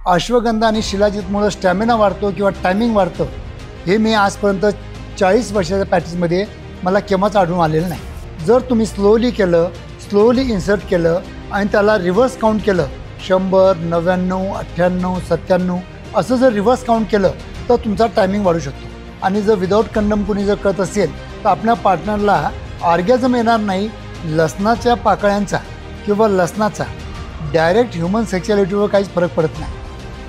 अश्वगंधा आणि शिलाजीतमुळे स्टॅमिना वाढतो किंवा टायमिंग वाढतं हे मी आजपर्यंत 40 वर्षाच्या प्रॅक्टिसमध्ये मला केव्हाच आढळून आलेलं नाही. जर तुम्ही स्लोली केलं, स्लोली इन्सर्ट केलं आणि त्याला रिव्हर्स काउंट केलं, 100, 99, 98, 97 असं जर रिव्हर्स काउंट केलं तर तुमचा टायमिंग वाढू शकतो. आणि जर विदाऊट कंडम कुणी जर करत असेल तर आपल्या पार्टनरला ऑर्गॅझम येणार नाही. लसणाच्या पाकळ्यांचा किंवा लसणाचा डायरेक्ट ह्युमन सेक्शुअलिटीवर काहीच फरक पडत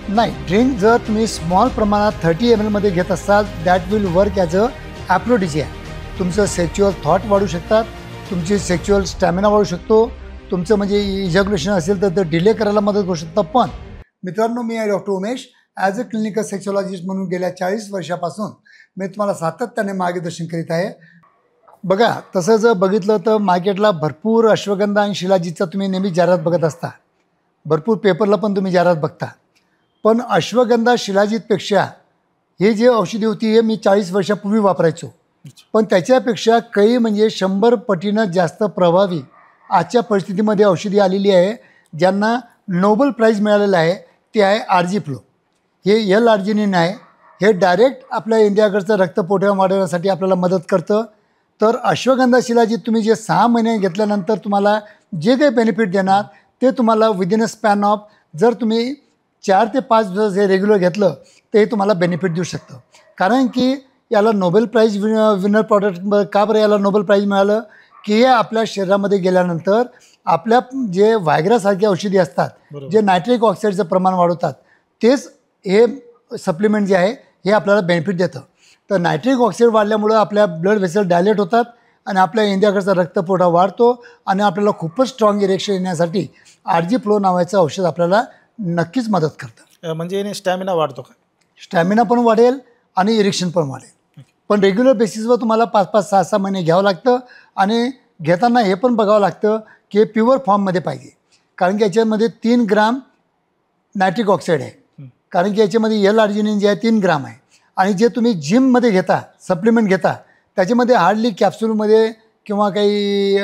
नाही. ड्रिंक जर तुम्ही स्मॉल प्रमाणात 30 ml मध्ये घेत असाल that will work as a aphrodisiac. तुमचं सेक्च्युअल थॉट वाढू शकतात, तुमची सेक्च्युअल स्टॅमिना वाढू शकतो, तुमचं म्हणजे इजॅक्युलेशन असेल तर ते डिले करायला मदत करू शकतं. पण मित्रांनो, मी आहे doctor Umesh. As a clinical sexologist म्हणून गेल्या 40 वर्षापासून मी तुम्हाला सातत्याने मार्गदर्शन करीत आहे. बघा, तसं जर बघितलं तर मार्केटला भरपूर अश्वगंधा आणि शिलाजीतचा तुम्ही नेहमी जाहिरात बघत असता, भरपूर पेपरला पण तुम्ही जाहिरात बघता. पण अश्वगंधा शिलाजीतपेक्षा हे जे औषधी होती हे मी 40 वर्षापूर्वी वापरायचो, पण त्याच्यापेक्षा काही म्हणजे 100 पटीनं जास्त प्रभावी आजच्या परिस्थितीमध्ये औषधी आलेली आहे, ज्यांना नोबेल प्राईज मिळालेलं आहे. ते आहे RG-फ्लो. हे L-आर्जिनिन आहे. हे डायरेक्ट आपल्या इंडियाकडचं रक्तपुरवठा वाढवण्यासाठी आपल्याला मदत करतं. तर अश्वगंधा शिलाजीत तुम्ही जे 6 महिने घेतल्यानंतर तुम्हाला जे काही बेनिफिट देणार ते तुम्हाला विदिन अ स्पॅन ऑफ, जर तुम्ही 4 ते 5 दिवस हे रेग्युलर घेतलं तर हे तुम्हाला बेनिफिट देऊ शकतं. कारण की याला नोबेल प्राईज विनर प्रॉडक्ट का बरं याला नोबेल प्राईज मिळालं की हे आपल्या शरीरामध्ये गेल्यानंतर आपल्या जे व्हायग्रासारखी औषधी असतात, जे नायट्रिक ऑक्साईडचं प्रमाण वाढवतात, तेच हे सप्लिमेंट जे आहे हे आपल्याला बेनिफिट देतं. तर नायट्रिक ऑक्साईड वाढल्यामुळं आपल्या ब्लड व्हेसल डायलेट होतात आणि आपल्या इंडियाकडचा रक्तपुरवठा वाढतो आणि आपल्याला खूपच स्ट्रॉंग इरेक्शन येण्यासाठी RG-फ्लो नावाचं औषध आपल्याला नक्कीच मदत करतं. म्हणजे स्टॅमिना वाढतो का? स्टॅमिना पण वाढेल आणि इरेक्शन पण वाढेल. पण रेग्युलर बेसिसवर तुम्हाला 5-5, 6-6 महिने घ्यावं लागतं. आणि घेताना हे पण बघावं लागतं की हे प्युअर फॉर्ममध्ये पाहिजे, कारण की याच्यामध्ये 3 ग्राम नायट्रिक ऑक्साईड आहे. कारण की याच्यामध्ये L-आर्जिनिन जे आहे 3 ग्राम आहे. आणि जे तुम्ही जिममध्ये घेता, सप्लिमेंट घेता, त्याच्यामध्ये हार्डली कॅप्सूलमध्ये किंवा काही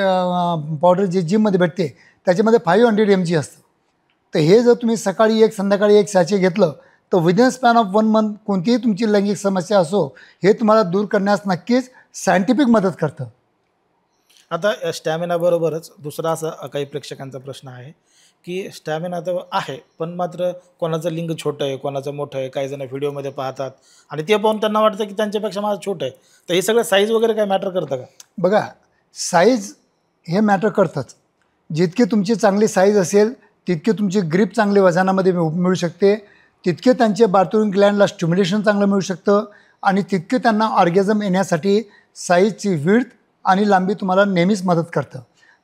पावडर जे जिममध्ये भेटते त्याच्यामध्ये 500 mg असतं. तर हे जर तुम्ही सकाळी 1 संध्याकाळी 1 सॅचे घेतलं तर विदिन स्पॅन ऑफ 1 मंथ कोणतीही तुमची लैंगिक समस्या असो हे तुम्हाला दूर करण्यास नक्कीच सायंटिफिक मदत करतं. आता स्टॅमिना बरोबरच दुसरा असा काही प्रेक्षकांचा प्रश्न आहे की स्टॅमिना तर आहे, पण मात्र कोणाचं लिंग छोटं आहे, कोणाचं मोठं आहे, काही जण व्हिडिओमध्ये पाहतात आणि ते पाहून त्यांना वाटतं की त्यांच्यापेक्षा माझं छोटं आहे. तर हे सगळं साईज वगैरे काय मॅटर करतं का? बघा, साईज हे मॅटर करतंच. जितकी तुमची चांगली साईज असेल तितकी तुमची ग्रीप चांगली वजनामध्ये मिळू शकते, तितके त्यांचे बार्थरूम ग्लँडला स्टिम्युलेशन चांगलं मिळू शकतं आणि तितके त्यांना ऑर्गॅझम येण्यासाठी साईजची विड्थ आणि लांबी तुम्हाला नेहमीच मदत करतं.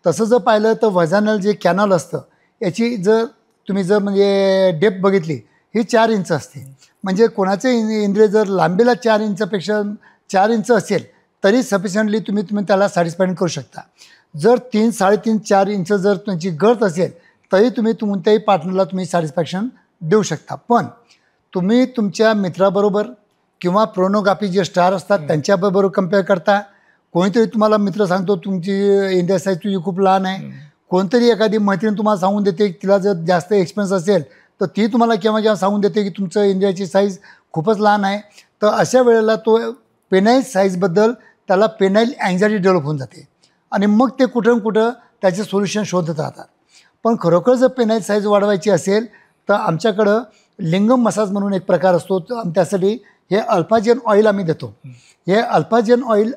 तसं जर पाहिलं तर वजानल जे कॅनल असतं याची जर तुम्ही म्हणजे डेप्थ बघितली ही 4 इंच असते. म्हणजे कोणाचे इंद्रिय जर लांबीला 4 इंचापेक्षा 4 इंच असेल तरी सफिशियंटली तुम्ही त्याला सॅटिस्फाईड करू शकता. जर 3, 3.5, 4 इंच जर तुमची गर्थ असेल तरी तुम्ही कोणत्याही पार्टनरला तुम्ही सॅटिस्फॅक्शन देऊ शकता. पण तुम्ही तुमच्या मित्राबरोबर किंवा प्रोनोग्राफी जे स्टार असतात त्यांच्याबरोबर कम्पेअर करता. कोणीतरी तुम्हाला मित्र सांगतो तुमची इंडिया साईज तुझी खूप लहान आहे, कोणतरी एखादी मैत्रीण तुम्हाला सांगून देते तिला जर जास्त एक्सपेन्स असेल तर ती तुम्हाला केव्हा सांगून देते की तुमचं इंडियाची साईज खूपच लहान आहे. तर अशा वेळेला तो पेनाईल साईजबद्दल त्याला पेनाईल अँझायटी डेव्हलप होऊन जाते आणि मग ते कुठं कुठं त्याचे सोल्युशन शोधत राहतात. पण खरोखर जर पेनाईल साईज वाढवायची असेल तर आमच्याकडं लिंगम मसाज म्हणून एक प्रकार असतो. त्यासाठी हे अल्फाजेन ऑइल आम्ही देतो. हे अल्फाजेन ऑइल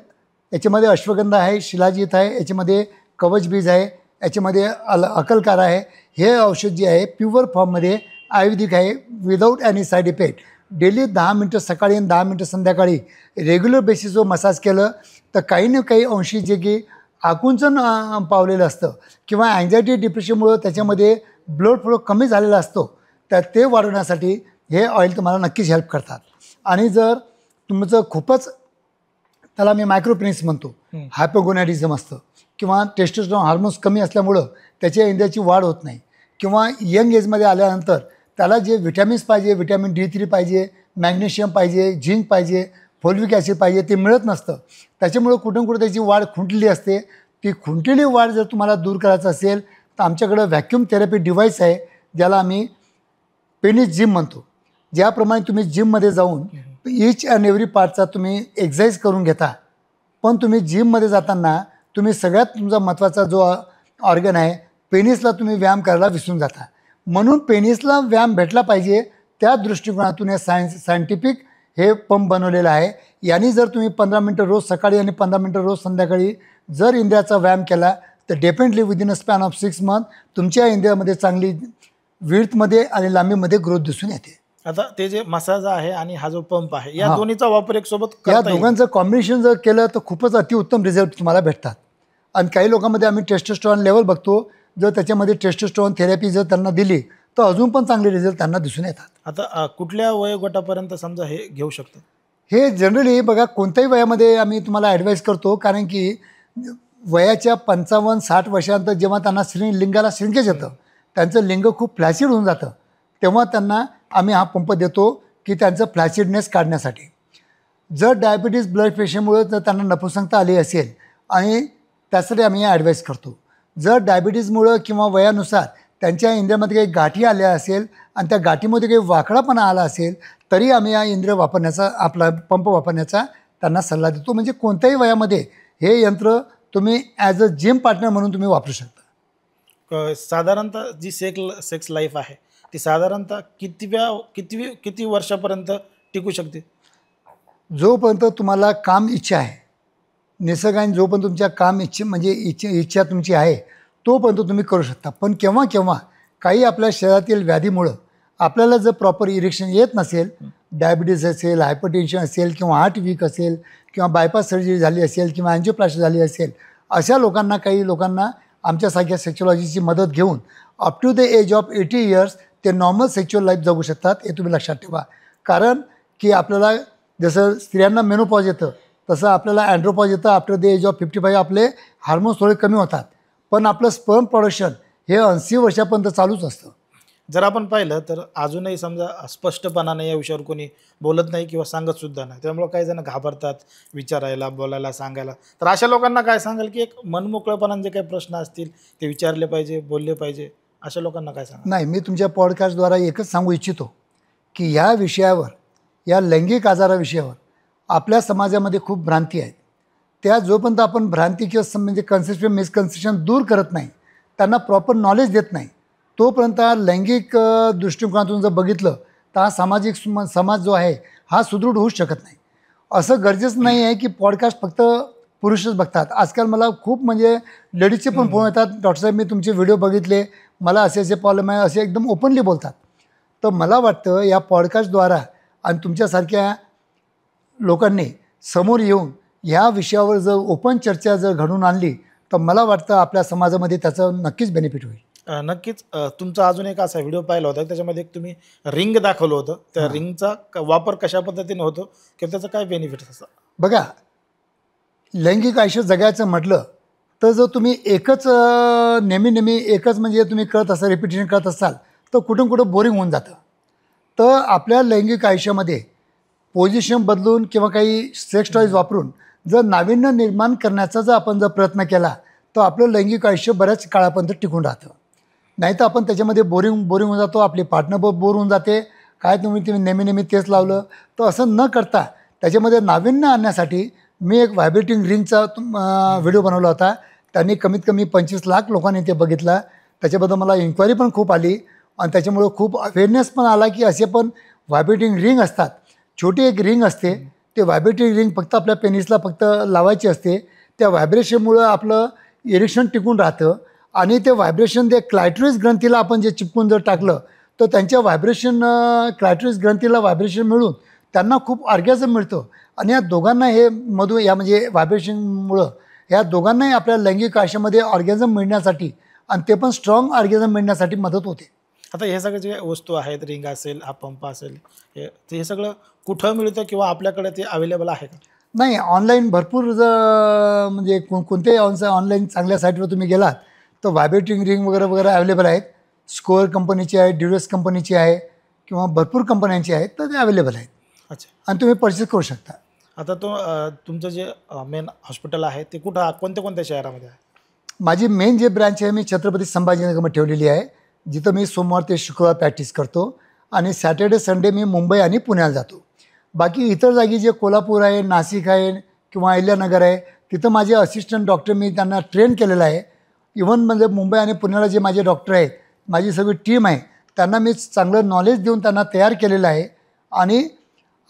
याच्यामध्ये अश्वगंधा आहे, शिलाजीत आहे, याच्यामध्ये कवचबीज आहे, याच्यामध्ये अकलकार आहे. हे औषध जे आहे प्युअर फॉर्ममध्ये आयुर्वेदिक आहे, without any side effect. Daily 10 मिनटं सकाळी आणि 10 मिनटं संध्याकाळी रेग्युलर बेसिसवर मसाज केलं तर काही ना काही अंशी जे की आकुंचन पावलेलं असतं किंवा अँझायटी डिप्रेशनमुळं त्याच्यामध्ये ब्लड फ्लो कमी झालेला असतो तर ते वाढवण्यासाठी हे ऑइल तुम्हाला नक्कीच हेल्प करतात. आणि जर तुमचं खूपच त्याला मी मायक्रोपेनिस म्हणतो, हायपोगोनॅडिझम असतं किंवा टेस्टोस्टेरॉन हार्मोन्स कमी असल्यामुळं त्याच्या इंद्रियाची वाढ होत नाही किंवा यंग एजमध्ये आल्यानंतर त्याला जे व्हिटॅमिन्स पाहिजे, व्हिटॅमिन D3 पाहिजे, मॅग्नेशियम पाहिजे, झिंक पाहिजे, फोलिक ॲसिड पाहिजे, ते मिळत नसतं. त्याच्यामुळं कुठून कुठं त्याची वाढ खुंटलेली असते. ती खुंटलेली वाढ जर तुम्हाला दूर करायचं असेल तर आमच्याकडं व्हॅक्यूम थेरपी डिव्हाइस आहे ज्याला आम्ही पेनिस जिम म्हणतो. ज्याप्रमाणे तुम्ही जिममध्ये जाऊन ईच अँड एव्हरी पार्टचा तुम्ही एक्झरसाइज करून घेता, पण तुम्ही जिममध्ये जाताना तुम्ही सगळ्यात तुमचा महत्त्वाचा जो ऑर्गन आहे पेनिसला तुम्ही व्यायाम करायला विसरून जाता. म्हणून पेनिसला व्यायाम भेटला पाहिजे त्या दृष्टिकोनातून हे सायंटिफिक हे पंप बनवलेलं आहे. यांनी जर तुम्ही 15 मिनटं रोज सकाळी आणि 15 मिनटं रोज संध्याकाळी जर इंद्रियाचा व्यायाम केला तर definitely within a span of 6 month तुमच्या इंद्रियामध्ये चांगली विड्थमध्ये आणि लांबीमध्ये ग्रोथ दिसून येते. आता ते जे मसाज आहे आणि हा जो पंप आहे या दोन्हीचा वापर एक सोबत या करता येईल. दोघांचं कॉम्बिनेशन जर केलं तर खूपच अतिउत्तम रिझल्ट तुम्हाला भेटतात. आणि काही लोकांमध्ये आम्ही टेस्टोस्टेरॉन लेवल बघतो, जर त्याच्यामध्ये टेस्टोस्टेरॉन थेरपी जर त्यांना दिली तर अजून पण चांगले रिझल्ट त्यांना दिसून येतात. आता कुठल्या वयोगटापर्यंत समजा हे घेऊ शकतो? हे जनरली बघा कोणत्याही वयामध्ये आम्ही तुम्हाला ॲडवाईस करतो, कारण की वयाच्या 55-60 वर्षानंतर जेव्हा त्यांना लिंगाला श्रिंकेज येतं, त्यांचं लिंग खूप फ्लॅसिड होऊन जातं, तेव्हा त्यांना आम्ही हा पंप देतो की त्यांचं फ्लॅसिडनेस काढण्यासाठी. जर डायबिटीज ब्लड प्रेशरमुळे जर त्यांना नपुसंकता आली असेल आणि त्यासाठी आम्ही ॲडवाईस करतो. जर डायबिटीजमुळं किंवा वयानुसार त्यांच्या इंद्रियामध्ये काही गाठी आल्या असेल आणि त्या गाठीमध्ये काही वाकडापणा आला असेल तरी आम्ही या इंद्रिय वापरण्याचा आपला पंप वापरण्याचा त्यांना सल्ला देतो. म्हणजे कोणत्याही वयामध्ये हे यंत्र तुम्ही ॲज अ जिम पार्टनर म्हणून तुम्ही वापरू शकता. साधारणतः जी सेक्स लाईफ आहे ती साधारणतः किती वर्षापर्यंत टिकू शकते? जोपर्यंत तुम्हाला काम इच्छा आहे, निसर्गाने जोपर्यंत तुमच्या काम म्हणजे इच्छा तुमची आहे तोपर्यंत तुम्ही करू शकता. पण केव्हा केव्हा काही आपल्या शरीरातील व्याधीमुळं आपल्याला जर प्रॉपर इरेक्शन येत नसेल, डायबिटीज असेल, हायपरटेन्शन असेल किंवा हार्ट वीक असेल किंवा बायपास सर्जरी झाली असेल किंवा अँजिओप्लास्टी झाली असेल, अशा लोकांना काही लोकांना आमच्यासारख्या सेक्शुअलॉजीची मदत घेऊन up to the age of 80 years ते नॉर्मल सेक्शुअल लाईफ जगू शकतात. हे तुम्ही लक्षात ठेवा. कारण की आपल्याला जसं स्त्रियांना मेनोपॉज येतं तसं आपल्याला अँड्रोपॉज येतं. आफ्टर द एज ऑफ 55 आपले हार्मोन्स थोडे कमी होतात, पण आपलं स्पर्म प्रोडक्शन हे 80 वर्षापर्यंत चालूच असतं. जर आपण पाहिलं तर अजूनही समजा स्पष्टपणाने या विषयावर कोणी बोलत नाही किंवा सांगत सुद्धा नाही, त्यामुळे काही जण घाबरतात विचारायला, बोलायला, सांगायला. तर अशा लोकांना काय सांगाल की एक मनमोकळेपणाने जे काही प्रश्न असतील ते विचारले पाहिजे, बोलले पाहिजे, अशा लोकांना काय सांगा? नाही, मी तुमच्या पॉडकास्टद्वारा एकच सांगू इच्छितो की ह्या विषयावर, या लैंगिक आजाराविषयावर आपल्या समाजामध्ये खूप भ्रांती आहेत. त्या जोपर्यंत आपण भ्रांती किंवा म्हणजे कन्सेप्शन मिसकन्सेप्शन दूर करत नाही, त्यांना प्रॉपर नॉलेज देत नाही, तोपर्यंत लैंगिक दृष्टिकोनातून जर बघितलं तर हा समाज जो आहे हा सुदृढ होऊच शकत नाही. असं गरजेचं नाही आहे की पॉडकास्ट फक्त पुरुषच बघतात. आजकाल मला खूप म्हणजे लेडीजचे पण फोन येतात, डॉक्टर साहेब मी तुमचे व्हिडिओ बघितले, मला असे प्रॉब्लेम आहे, असे एकदम ओपनली बोलतात. तर मला वाटतं या पॉडकास्टद्वारा आणि तुमच्यासारख्या लोकांनी समोर येऊन ह्या विषयावर जर ओपन चर्चा जर घडवून आणली तर मला वाटतं आपल्या समाजामध्ये त्याचं नक्कीच बेनिफिट होईल. नक्कीच. तुमचा अजून एक असा व्हिडिओ पाहिला होता त्याच्यामध्ये एक तुम्ही रिंग दाखवलं होतं, त्या रिंगचा वापर कशा पद्धतीने होतो किंवा त्याचा काय बेनिफिट असतं? बघा, लैंगिक आयुष्य जगायचं म्हटलं तर जर तुम्ही एकच नेहमी एकच म्हणजे तुम्ही करत असाल, रिपिटेशन करत असाल तर कुठं बोरिंग होऊन जातं. तर आपल्या लैंगिक आयुष्यामध्ये पोझिशन बदलून किंवा काही सेक्स टॉईज वापरून जर नाविन्य निर्माण करण्याचा जर आपण जर प्रयत्न केला तर आपलं लैंगिक आयुष्य बऱ्याच काळापर्यंत टिकून राहतं. नाही तर आपण त्याच्यामध्ये बोरिंग होऊन जातो, आपली पार्टनर बोर होऊन जाते, काय तुम्ही नेहमी तेच लावलं. तर असं न करता त्याच्यामध्ये नाविन्य आणण्यासाठी मी एक व्हायब्रेटिंग रिंगचा व्हिडिओ बनवला होता. त्यांनी कमीत कमी 25 लाख लोकांनी ते बघितला. त्याच्याबद्दल मला इन्क्वायरी पण खूप आली आणि त्याच्यामुळं खूप अवेअरनेस पण आला की असे पण व्हायब्रेटिंग रिंग असतात. छोटी एक रिंग असते, ते व्हायब्रेटिंग रिंग फक्त आपल्या पेनिसला फक्त लावायची असते. त्या व्हायब्रेशनमुळं आपलं इरेक्शन टिकून राहतं आणि ते व्हायब्रेशन ते क्लायट्रिस ग्रंथीला आपण जे चिपकून जर टाकलं तर त्यांच्या क्लायट्रिस ग्रंथीला व्हायब्रेशन मिळून त्यांना खूप ऑर्गॅझम मिळतं. आणि या दोघांना हे या म्हणजे व्हायब्रेशनमुळं या दोघांनाही आपल्या लैंगिक आयुष्यामध्ये ऑर्गॅझम मिळण्यासाठी आणि ते पण स्ट्रॉंग ऑर्गॅझम मिळण्यासाठी मदत होते. आता हे सगळे जे वस्तू आहेत, रिंग असेल, हा पंप असेल, हे सगळं कुठं मिळतं किंवा आपल्याकडे ते अवेलेबल आहे का? नाही, ऑनलाईन भरपूर म्हणजे कोणत्याही ऑनलाईन चांगल्या साईटवर तुम्ही गेलात तर व्हायब्रेटिंग रिंग वगैरे अवेलेबल आहेत. स्कोअर कंपनीची आहे, ड्युरेस कंपनीची आहे किंवा भरपूर कंपन्यांची आहेत, तर ते अवेलेबल आहेत. अच्छा. आणि तुम्ही परचेस करू शकता. आता तुमचं जे मेन हॉस्पिटल आहे ते कोणत्या शहरामध्ये आहे? माझी मेन जे ब्रँच आहे मी छत्रपती संभाजीनगरमध्ये ठेवलेली आहे, जिथं मी सोमवार ते शुक्रवार प्रॅक्टिस करतो. आणि सॅटर्डे संडे मी मुंबई आणि पुण्याला जातो. बाकी इतर जागी जे कोल्हापूर आहे, नाशिक आहे किंवा अहिल्यानगर आहे, तिथं माझे असिस्टंट डॉक्टर मी त्यांना ट्रेन केलेलं आहे. इव्हन म्हणजे मुंबई आणि पुण्याला जे माझे डॉक्टर आहेत, माझी सगळी टीम आहे, त्यांना मी चांगलं नॉलेज देऊन त्यांना तयार केलेलं आहे. आणि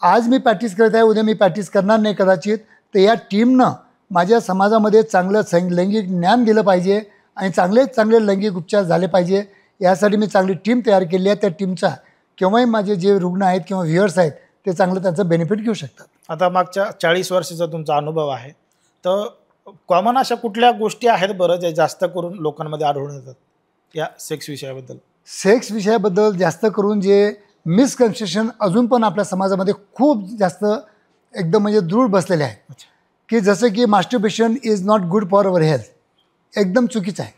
आज मी प्रॅक्टिस करत आहे, उद्या मी प्रॅक्टिस करणार नाही कदाचित. तर या टीमनं माझ्या समाजामध्ये चांगलं लैंगिक ज्ञान दिलं पाहिजे आणि चांगले लैंगिक उपचार झाले पाहिजे, यासाठी मी चांगली टीम तयार केली आहे. त्या टीमचा केव्हाही माझे जे रुग्ण आहेत किंवा व्ह्युअर्स आहेत ते चांगलं त्याचं बेनिफिट घेऊ शकतात. आता मागच्या 40 वर्षाचा तुमचा अनुभव आहे, तर कॉमन अशा कुठल्या गोष्टी आहेत बरं जे जास्त करून लोकांमध्ये आढळून येतात या सेक्स विषयाबद्दल? सेक्स विषयाबद्दल जास्त करून जे मिसकन्सेप्शन अजून पण आपल्या समाजामध्ये खूप जास्त एकदम म्हणजे दृढ बसलेले आहे, की जसं की masturbation is not good for our health. एकदम चुकीचं आहे.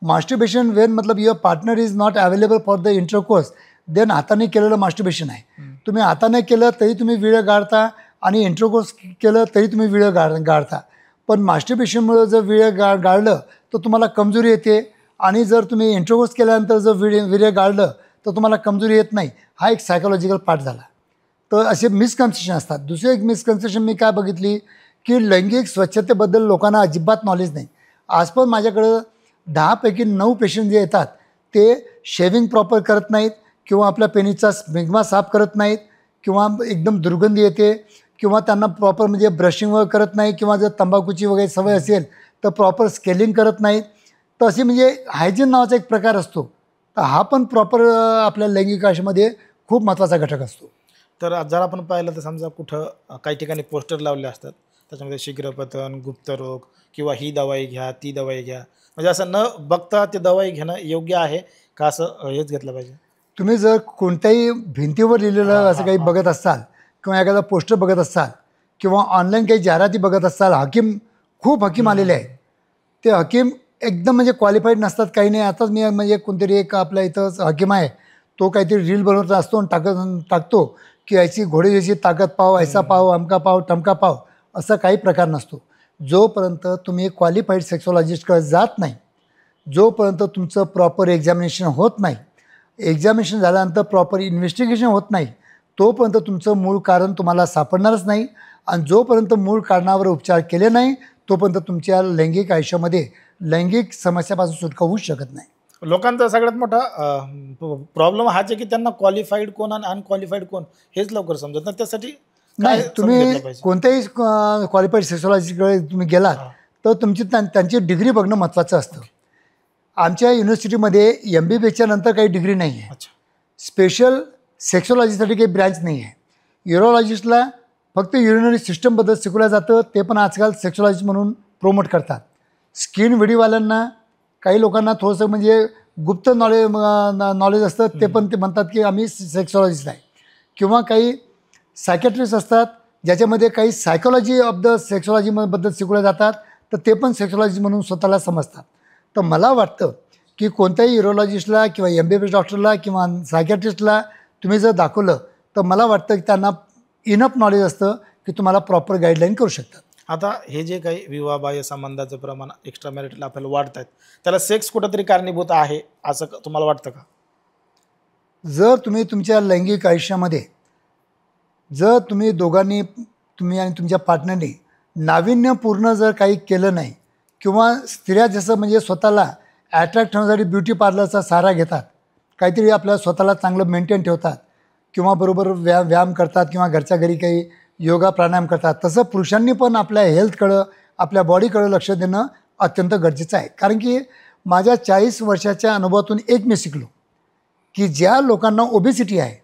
मास्टरबेशन वेन मतलब your partner is not available for the intercourse, then हाताने केलेलं मास्टरबेशन आहे. तुम्ही हाताने केलं तरी तुम्ही विळं गाळता आणि इंटरकोर्स केलं तरी तुम्ही विळं गाळता. पण मास्टरबेशनमुळे जर विळं गाळलं तर तुम्हाला कमजोरी येते, आणि जर तुम्ही इंटरकोर्स केल्यानंतर जर विळं गाळलं तर तुम्हाला कमजोरी येत नाही. हा एक सायकोलॉजिकल पार्ट झाला. तर असे मिसकन्सेप्शन असतात. दुसरी एक मिसकन्सेप्शन मी काय बघितली, की लैंगिक स्वच्छतेबद्दल लोकांना अजिबात नॉलेज नाही. आज पण माझ्याकडं 10 पैकी 9 पेशंट जे येतात ते शेविंग प्रॉपर करत नाहीत, किंवा आपल्या पेनीचा स्मिग्मा साफ करत नाहीत, किंवा एकदम दुर्गंधी येते, किंवा त्यांना प्रॉपर म्हणजे ब्रशिंग वगैरे करत नाही, किंवा जर तंबाखूची वगैरे सवय असेल तर प्रॉपर स्केलिंग करत नाहीत. तर असे म्हणजे हायजीन नावाचा एक प्रकार असतो. तर हा पण प्रॉपर आपल्या लैंगिक आयुष्यामध्ये खूप महत्त्वाचा घटक असतो. तर जर आपण पाहिलं तर समजा कुठं काही ठिकाणी पोस्टर लावले असतात, त्याच्यामध्ये शीघ्रपतन, गुप्तरोग किंवा ही दवाई घ्या, ती दवाई घ्या, म्हणजे असं न बघता ते दवाई घेणं योग्य आहे का, असं हेच घेतलं पाहिजे? तुम्ही जर कोणत्याही भिंतीवर लिहिलेलं असं काही बघत असाल, किंवा एखादा पोस्टर बघत असाल, किंवा ऑनलाईन काही जाहिराती बघत असाल, खूप हकीम आलेले आहेत. ते हकीम एकदम म्हणजे क्वालिफाईड नसतात, काही नाही. आताच मी म्हणजे कोणतरी एक आपल्या इथं हकीम आहे, तो काहीतरी रील बनवत असतो आणि टाकतो की ऐसी घोडे जैसी ताकद पाव, ऐसा पाव, अमका पाव, टमका पाव. असा काही प्रकार नसतो. जोपर्यंत तुम्ही क्वालिफाईड सेक्सॉलॉजिस्टकडे जात नाही, जोपर्यंत तुमचं प्रॉपर एक्झामिनेशन होत नाही, एक्झामिनेशन झाल्यानंतर प्रॉपर इन्व्हेस्टिगेशन होत नाही, तोपर्यंत तुमचं मूळ कारण तुम्हाला सापडणारच नाही. आणि जोपर्यंत मूळ कारणावर उपचार केले नाही, तोपर्यंत तुमच्या लैंगिक आयुष्यामध्ये लैंगिक समस्यापासून सुटका होऊ शकत नाही. लोकांचा सगळ्यात मोठा प्रॉब्लेम हाच आहे की त्यांना क्वालिफाईड कोण आणि अनक्वालिफाईड कोण हेच लवकर समजत नाही. त्यासाठी नाही, तुम्ही कोणत्याही क्वालिफाईड सेक्सॉलॉजीकडे तुम्ही गेलात तर तुमची त्यांची डिग्री बघणं महत्त्वाचं असतं. आमच्या युनिव्हर्सिटीमध्ये MBBSच्या नंतर काही डिग्री नाही आहे. स्पेशल सेक्सॉलॉजीसाठी काही ब्रँच नाही आहे. युरोलॉजिस्टला फक्त युरिनरी सिस्टमबद्दल शिकवलं जातं, ते पण आजकाल सेक्सॉलॉजिस्ट म्हणून प्रोमोट करतात. स्किन विडीवाल्यांना, काही लोकांना थोडंसं म्हणजे गुप्त नॉलेज असतं, ते पण ते म्हणतात की आम्ही सेक्सॉलॉजिस्ट आहे. किंवा काही सायकॅट्रिस्ट असतात ज्याच्यामध्ये काही सायकोलॉजी ऑफ द सेक्सॉलॉजीबद्दल शिकवल्या जातात, तर ते पण सेक्सॉलॉजी म्हणून स्वतःला समजतात. तर मला वाटतं की कोणत्याही युरोलॉजिस्टला किंवा MBBS डॉक्टरला किंवा सायकॅट्रिस्टला तुम्ही जर दाखवलं, तर मला वाटतं की त्यांना इनफ नॉलेज असतं की तुम्हाला प्रॉपर गाईडलाईन करू शकतात. आता हे जे काही विवाहबाह्य संबंधाचं प्रमाण एक्स्ट्रा मॅरिटल आपल्याला वाढत आहेत, त्याला सेक्स कुठंतरी कारणीभूत आहे असं तुम्हाला वाटतं का? जर तुम्ही तुमच्या लैंगिक आयुष्यामध्ये जर तुम्ही दोघांनी, तुम्ही आणि तुमच्या पार्टनरने नाविन्यपूर्ण जर काही केलं नाही, किंवा स्त्रिया जसं म्हणजे स्वतःला ॲट्रॅक्ट होण्यासाठी ब्युटी पार्लरचा सहारा घेतात, काहीतरी आपल्या स्वतःला चांगलं मेंटेन ठेवतात, किंवा बरोबर व्यायाम करतात, किंवा घरच्या घरी काही योगा प्राणायाम करतात, तसं पुरुषांनी पण आपल्या हेल्थकडं, आपल्या बॉडीकडं लक्ष देणं अत्यंत गरजेचं आहे. कारण की माझ्या 40 वर्षाच्या अनुभवातून एक मी शिकलो की ज्या लोकांना ओबेसिटी आहे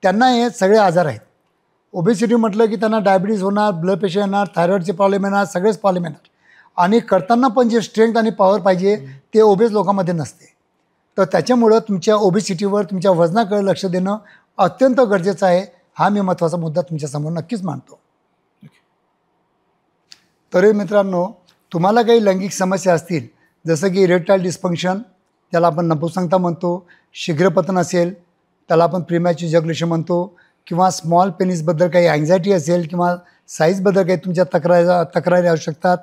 त्यांना हे सगळे आजार आहेत. ओबेसिटी म्हटलं की त्यांना डायबिटीज होणार, ब्लड प्रेशर येणार, थायरॉईडचे प्रॉब्लेम येणार, सगळेच प्रॉब्लेम येणार. आणि करताना पण जे स्ट्रेंथ आणि पॉवर पाहिजे ते ओबेस लोकांमध्ये नसते. तर त्याच्यामुळं तुमच्या ओबेसिटीवर, तुमच्या वजनाकडे लक्ष देणं अत्यंत गरजेचं आहे. हा मी महत्त्वाचा मुद्दा तुमच्यासमोर नक्कीच मांडतो. तरी मित्रांनो, तुम्हाला काही लैंगिक समस्या असतील, जसं की इरेक्टाईल डिस्फंक्शन, त्याला आपण नपुंसकता म्हणतो, शीघ्रपतन असेल त्याला आपण प्रीमॅच्युअर इजॅक्युलेशन म्हणतो, किंवा स्मॉल पेनिसबद्दल काही अँझायटी असेल, किंवा साईजबद्दल काही तुमच्या तक्रारी असू शकतात,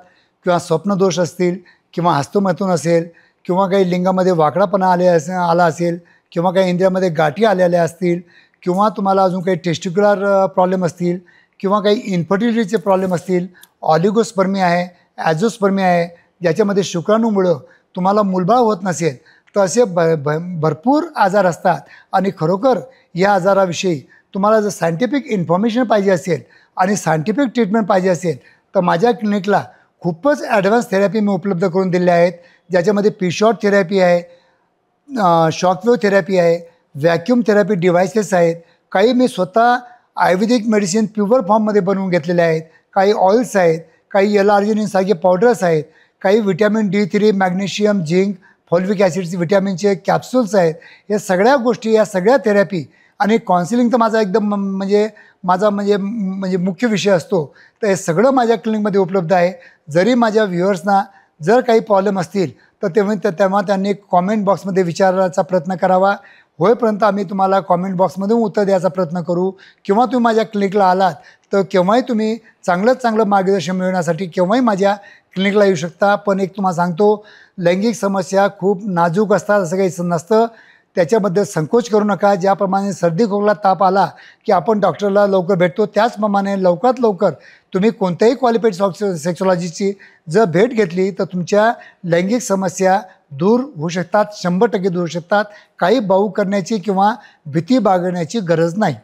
किंवा स्वप्नदोष असतील, किंवा हस्तमैथून असेल, किंवा काही लिंगामध्ये वाकडापणा आला असेल, किंवा काही इंद्रियामध्ये गाठी आलेल्या असतील, किंवा तुम्हाला अजून काही टेस्टिक्युलर प्रॉब्लेम असतील किंवा काही इन्फर्टिलिटीचे प्रॉब्लेम असतील, ऑलिगोस्पर्मी आहे, ॲझोस्पर्मी आहे, ज्याच्यामध्ये शुक्राणूमुळं तुम्हाला मूलबाळ होत नसेल, तर असे भरपूर आजार असतात. आणि खरोखर या आजाराविषयी तुम्हाला जर सायंटिफिक इन्फॉर्मेशन पाहिजे असेल आणि सायंटिफिक ट्रीटमेंट पाहिजे असेल तर माझ्या क्लिनिकला खूपच ॲडव्हान्स थेरपी मी उपलब्ध करून दिल्या आहेत, ज्याच्यामध्ये पी-शॉट थेरपी आहे, शॉकवेव्ह थेरपी आहे, व्हॅक्यूम थेरपी डिव्हायसेस आहेत, काही मी स्वतः आयुर्वेदिक मेडिसिन प्युअर फॉर्ममध्ये बनवून घेतलेले आहेत, काही ऑइल्स आहेत, काही L-आर्जिनिनसारखे पावडर्स आहेत, काही vitamin D3, magnesium, zinc, folic ॲसिडचे विटॅमिनचे कॅप्सूल्स आहेत. या सगळ्या गोष्टी, या सगळ्या थेरपी आणि काउन्सिलिंग तर माझा एकदम म्हणजे मुख्य विषय असतो. तर हे सगळं माझ्या क्लिनिकमध्ये उपलब्ध आहे. जरी माझ्या व्ह्युअर्सना जर काही प्रॉब्लेम असतील तर तेव्हा त्यांनी कॉमेंट बॉक्समध्ये विचारायचा प्रयत्न करावा. होईपर्यंत आम्ही तुम्हाला कॉमेंट बॉक्समधून उत्तर द्यायचा प्रयत्न करू, किंवा तुम्ही माझ्या क्लिनिकला आलात तर केव्हाही तुम्ही चांगलं मार्गदर्शन मिळवण्यासाठी केव्हाही माझ्या क्लिनिकला येऊ शकता. पण एक तुम्हाला सांगतो, लैंगिक समस्या खूप नाजूक असतात, असं काही नसतं. त्याच्याबद्दल संकोच करू नका. ज्याप्रमाणे सर्दी खोकला ताप आला की आपण डॉक्टरला लवकर भेटतो, त्याचप्रमाणे लवकरात लवकर तुम्ही कोणत्याही क्वालिफाईड सेक्सॉलॉजीची जर भेट घेतली तर तुमच्या लैंगिक समस्या दूर होऊ शकतात, 100% दूर होऊ शकतात. काही बाऊ करण्याची किंवा भीती बाळगण्याची गरज नाही.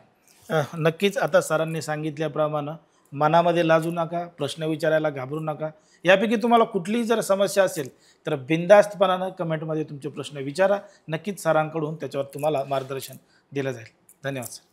नक्कीच आता सरांनी सांगितल्याप्रमाणे मनामध्ये लाजू नका, प्रश्न विचारायला घाबरू नका. यापैकी तुम्हाला कुठलीही जर समस्या असेल तर बिनधास्तपणानं कमेंटमध्ये तुमचे प्रश्न विचारा. नक्कीच सरांकडून त्याच्यावर तुम्हाला मार्गदर्शन दिलं जाईल. धन्यवाद सर.